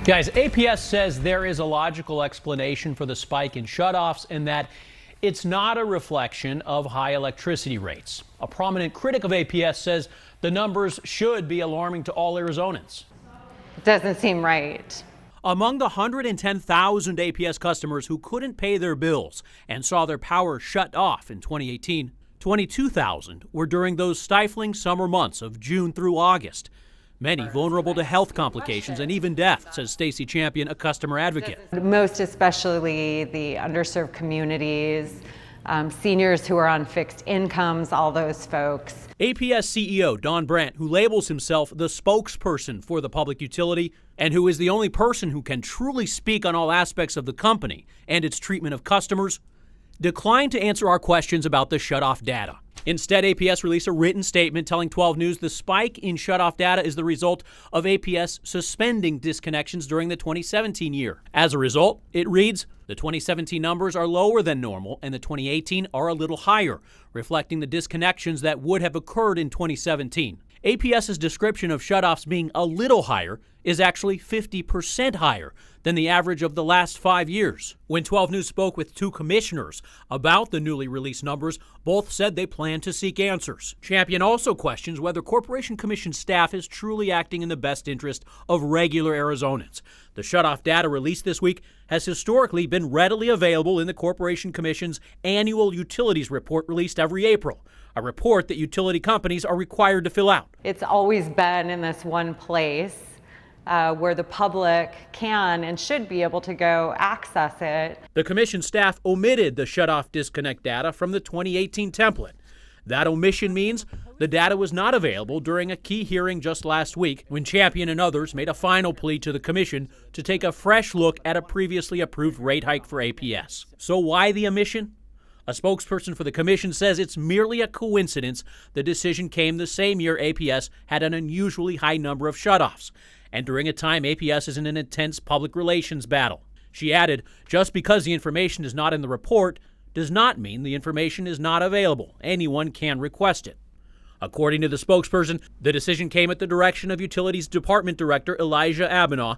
Guys, APS says there is a logical explanation for the spike in shutoffs and that it's not a reflection of high electricity rates. A prominent critic of APS says the numbers should be alarming to all Arizonans. It doesn't seem right. Among the 110,000 APS customers who couldn't pay their bills and saw their power shut off in 2018, 22,000 were during those stifling summer months of June through August. Many vulnerable to health complications and even death, says Stacy Champion, a customer advocate. Most especially the underserved communities, seniors who are on fixed incomes, all those folks. APS CEO Don Brandt, who labels himself the spokesperson for the public utility and who is the only person who can truly speak on all aspects of the company and its treatment of customers, declined to answer our questions about the shutoff data. Instead, APS released a written statement telling 12 News the spike in shutoff data is the result of APS suspending disconnections during the 2017 year. As a result, it reads, the 2017 numbers are lower than normal and the 2018 are a little higher, reflecting the disconnections that would have occurred in 2017. APS's description of shutoffs being a little higher is actually 50% higher than the average of the last 5 years. When 12 News spoke with two commissioners about the newly released numbers, both said they plan to seek answers. Champion also questions whether Corporation Commission staff is truly acting in the best interest of regular Arizonans. The shutoff data released this week has historically been readily available in the Corporation Commission's annual utilities report released every April, a report that utility companies are required to fill out. It's always been in this one place where the public can and should be able to go access it. The commission staff omitted the shutoff disconnect data from the 2018 template. That omission means the data was not available during a key hearing just last week when Champion and others made a final plea to the commission to take a fresh look at a previously approved rate hike for APS. So why the omission? A spokesperson for the commission says it's merely a coincidence the decision came the same year APS had an unusually high number of shutoffs, and during a time APS is in an intense public relations battle. She added, just because the information is not in the report does not mean the information is not available. Anyone can request it. According to the spokesperson, the decision came at the direction of Utilities Department Director Elijah Abinaw.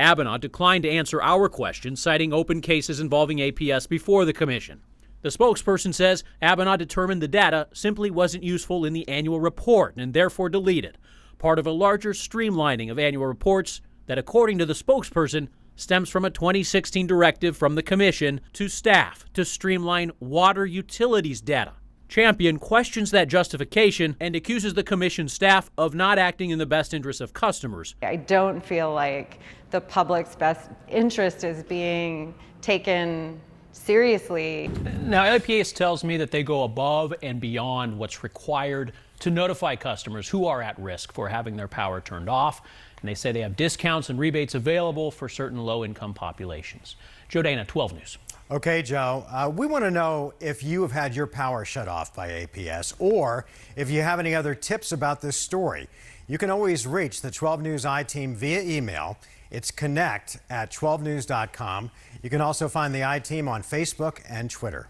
Abinaw declined to answer our questions, citing open cases involving APS before the commission. The spokesperson says Abinaw determined the data simply wasn't useful in the annual report and therefore deleted, part of a larger streamlining of annual reports that, according to the spokesperson, stems from a 2016 directive from the commission to staff to streamline water utilities data. Champion questions that justification and accuses the commission staff of not acting in the best interest of customers. I don't feel like the public's best interest is being taken seriously. Now, APS tells me that they go above and beyond what's required to notify customers who are at risk for having their power turned off. And they say they have discounts and rebates available for certain low-income populations. Joe Dana, 12 News. Okay, Joe, we want to know if you have had your power shut off by APS or if you have any other tips about this story. You can always reach the 12 News I-Team via email. It's connect@12news.com. You can also find the I-Team on Facebook and Twitter.